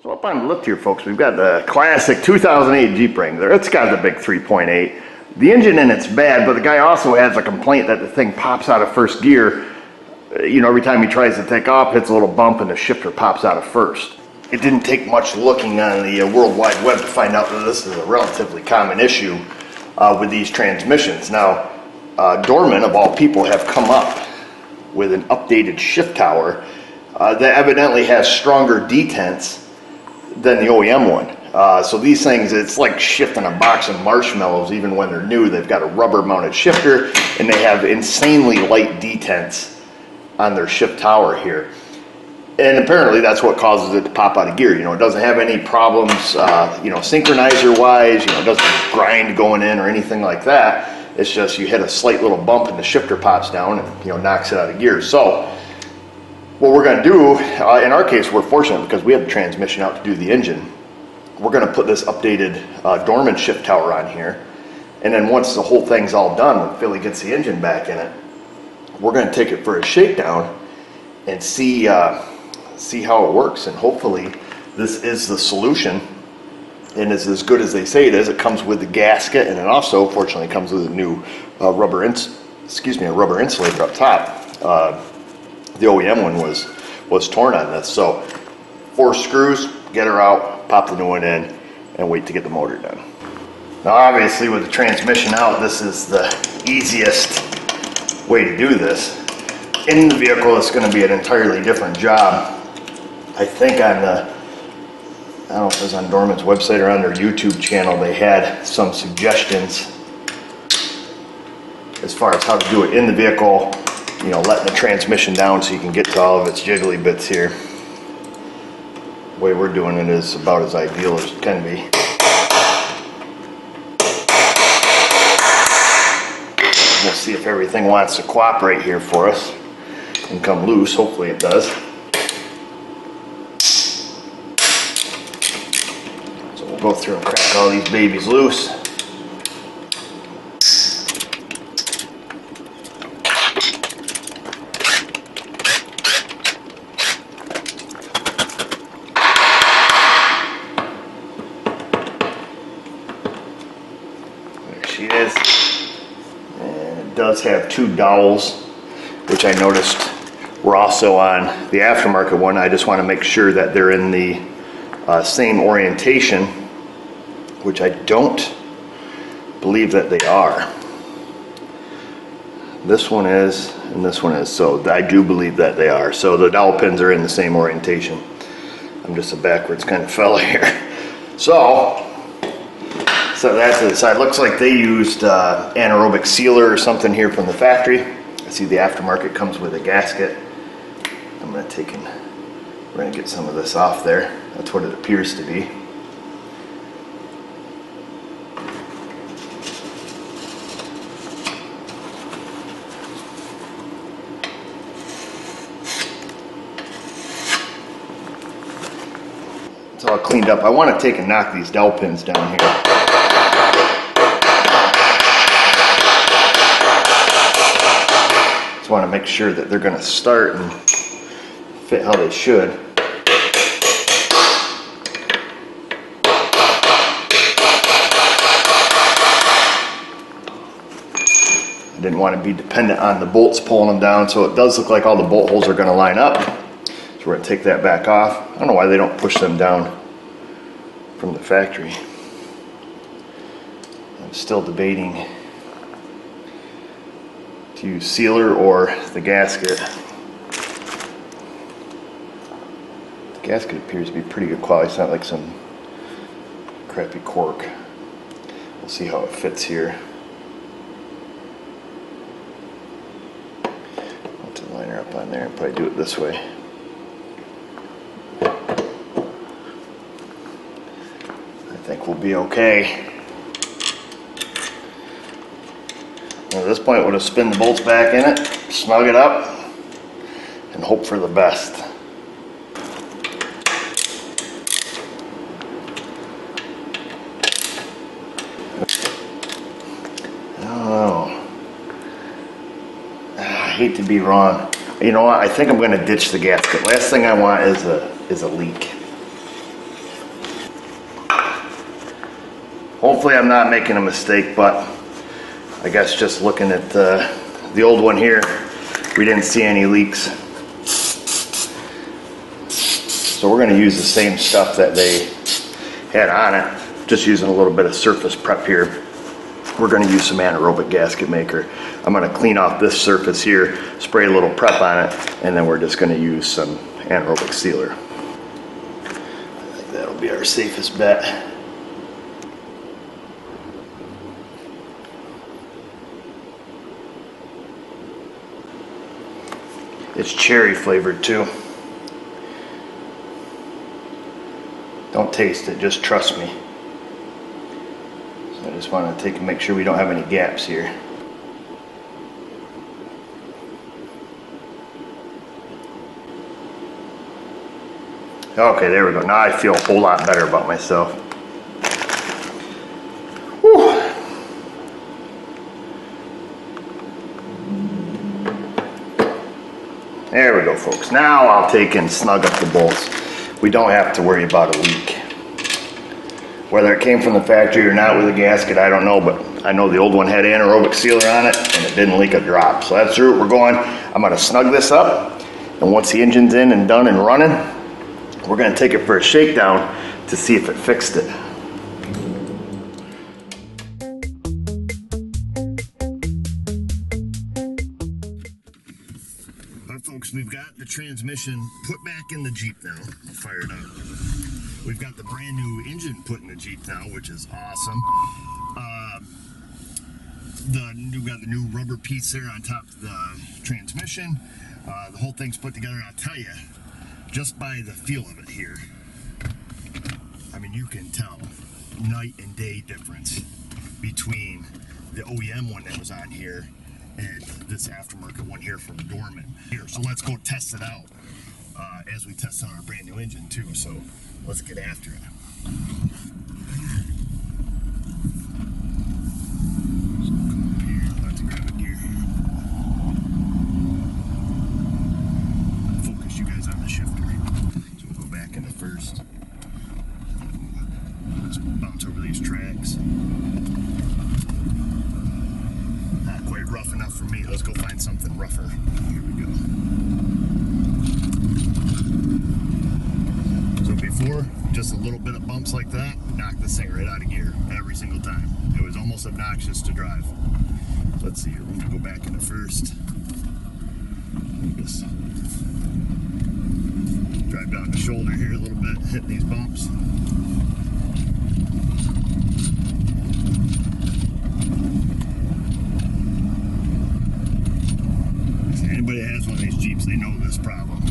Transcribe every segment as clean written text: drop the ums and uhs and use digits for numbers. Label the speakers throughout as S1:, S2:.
S1: So up on the lift here, folks, we've got the classic 2008 Jeep Wrangler. It's got the big 3.8. The engine in it's bad, but the guy also has a complaint that the thing pops out of first gear. You know, every time he tries to take off, hits a little bump and the shifter pops out of first. It didn't take much looking on the World Wide Web to find out that this is a relatively common issue with these transmissions. Now, Dorman, of all people, have come up with an updated shift tower that evidently has stronger detents than the OEM one. So these things, it's like shifting a box of marshmallows. Even when they're new, they've got a rubber mounted shifter and they have insanely light detents on their shift tower here. And apparently that's what causes it to pop out of gear. You know, it doesn't have any problems, you know, synchronizer wise, you know, it doesn't grind going in or anything like that. It's just you hit a slight little bump and the shifter pops down and, you know, knocks it out of gear. So what we're going to do, in our case, we're fortunate because we have the transmission out to do the engine. We're going to put this updated Dorman shift tower on here. And then once the whole thing's all done, when Philly gets the engine back in it, we're going to take it for a shakedown and see how it works. And hopefully this is the solution and is as good as they say it is. It comes with the gasket, and it also, fortunately, comes with a new rubber insulator up top. The OEM one was torn on this. So 4 screws, get her out, pop the new one in, and wait to get the motor done. Now obviously with the transmission out, this is the easiest way to do this. In the vehicle, it's going to be an entirely different job. I think on the, I don't know if it was on Dorman's website or on their YouTube channel, they had some suggestions as far as how to do it in the vehicle. You know, letting the transmission down so you can get to all of its jiggly bits here. The way we're doing it is about as ideal as it can be. We'll see if everything wants to cooperate here for us and come loose. Hopefully it does. So we'll go through and crack all these babies loose. She is, and it does have 2 dowels, which I noticed were also on the aftermarket one. I just want to make sure that they're in the same orientation, which I don't believe that they are. This one is, and this one is, so I do believe that they are. So the dowel pins are in the same orientation. I'm just a backwards kind of fella here. So that's to the side. Looks like they used anaerobic sealer or something here from the factory. I see the aftermarket comes with a gasket. I'm going to take and we're going to get some of this off there. That's what it appears to be. It's all cleaned up. I want to take and knock these dowel pins down here. Want to make sure that they're going to start and fit how they should. I didn't want to be dependent on the bolts pulling them down, so it does look like all the bolt holes are going to line up. So we're going to take that back off. I don't know why they don't push them down from the factory. I'm still debating to use sealer or the gasket. The gasket appears to be pretty good quality. It's not like some crappy cork. We'll see how it fits here. I'll have to line her up on there and probably do it this way. I think we'll be okay. At this point, we'll just spin the bolts back in it, snug it up, and hope for the best. I don't know. I hate to be wrong. You know what? I think I'm going to ditch the gasket. Last thing I want is a leak. Hopefully I'm not making a mistake, but I guess just looking at the old one here, we didn't see any leaks. So we're going to use the same stuff that they had on it, just using a little bit of surface prep here. We're going to use some anaerobic gasket maker. I'm going to clean off this surface here, spray a little prep on it, and then we're just going to use some anaerobic sealer. I think that'll be our safest bet. It's cherry flavored too. Don't taste it, just trust me. So I just want to take and make sure we don't have any gaps here. Okay, there we go. Now I feel a whole lot better about myself. Whew. There we go, folks. Now I'll take and snug up the bolts. We don't have to worry about a leak. Whether it came from the factory or not with a gasket, I don't know, but I know the old one had anaerobic sealer on it and it didn't leak a drop. So that's the route we're going. I'm going to snug this up, and once the engine's in and done and running, we're going to take it for a shakedown to see if it fixed it. Alright folks, we've got the transmission put back in the Jeep now. I'll fire it up. We've got the brand new engine put in the Jeep now, which is awesome. We've got the new rubber piece there on top of the transmission. The whole thing's put together, and I'll tell you, just by the feel of it here, I mean, you can tell night and day difference between the OEM one that was on here and this aftermarket one here from Dorman. Here, so let's go test it out as we test on our brand new engine too. So let's get after it. So come up here, let's grab a gear here. Focus you guys on the shifter. So we'll go back into first. Let's bounce over these tracks. Not quite rough enough for me. Let's go find something rougher. Here we go. So before, just a little bit of bumps like that knocked this thing right out of gear every single time. It was almost obnoxious to drive. Let's see here. We're going to go back into first. Just drive down the shoulder here a little bit, hit these bumps. Anybody that has one of these Jeeps, they know this problem.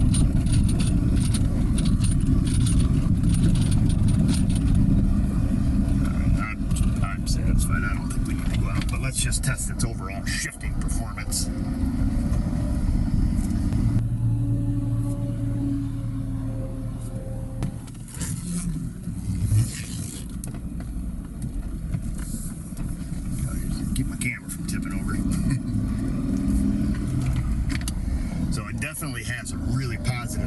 S1: Alright, I'm satisfied. I don't think we need to go out, but let's just test its overall shifting performance. Keep my camera from tipping over. So it definitely has a really positive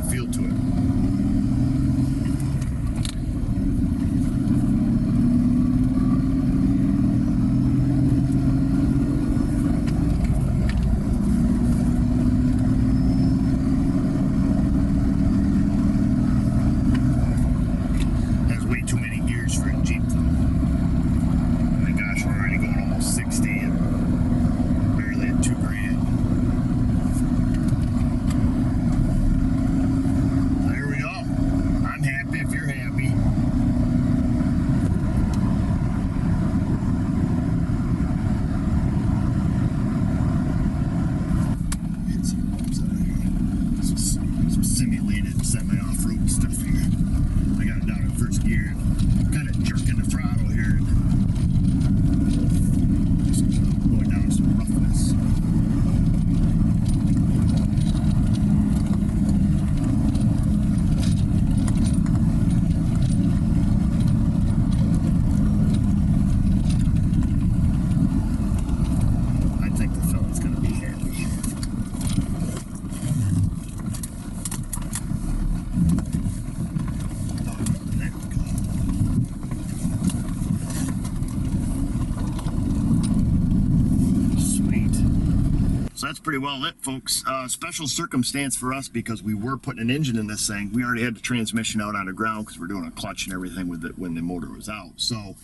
S1: pretty well lit, folks. Special circumstance for us because we were putting an engine in this thing. We already had the transmission out on the ground because we're doing a clutch and everything with it when the motor was out. So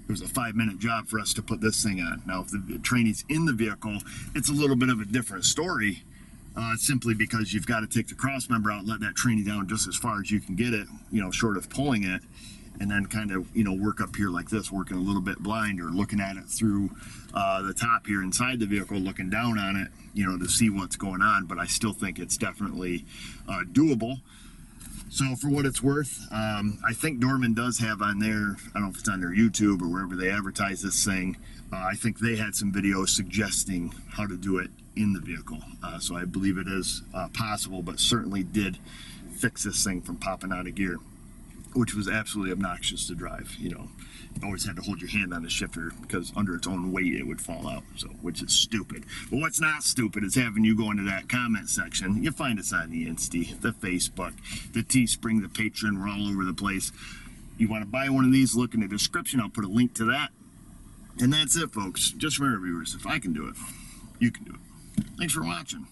S1: it was a 5-minute job for us to put this thing on. Now, if the trainee's in the vehicle, it's a little bit of a different story. Simply because you've got to take the cross member out and let that trainee down just as far as you can get it, short of pulling it, and then kind of, work up here like this, working a little bit blind or looking at it through the top here inside the vehicle, looking down on it, to see what's going on. But I still think it's definitely doable. So for what it's worth, I think Dorman does have on there, I don't know if it's on their YouTube or wherever they advertise this thing, I think they had some videos suggesting how to do it in the vehicle. So I believe it is possible, but certainly did fix this thing from popping out of gear, which was absolutely obnoxious to drive. You always had to hold your hand on the shifter because under its own weight it would fall out, which is stupid. But what's not stupid is having you go into that comment section. You find us on the Insta, the Facebook, the Teespring, the Patreon. We're all over the place. You want to buy one of these, look in the description. I'll put a link to that. And that's it, folks. Just remember, viewers, if I can do it, you can do it. Thanks for watching.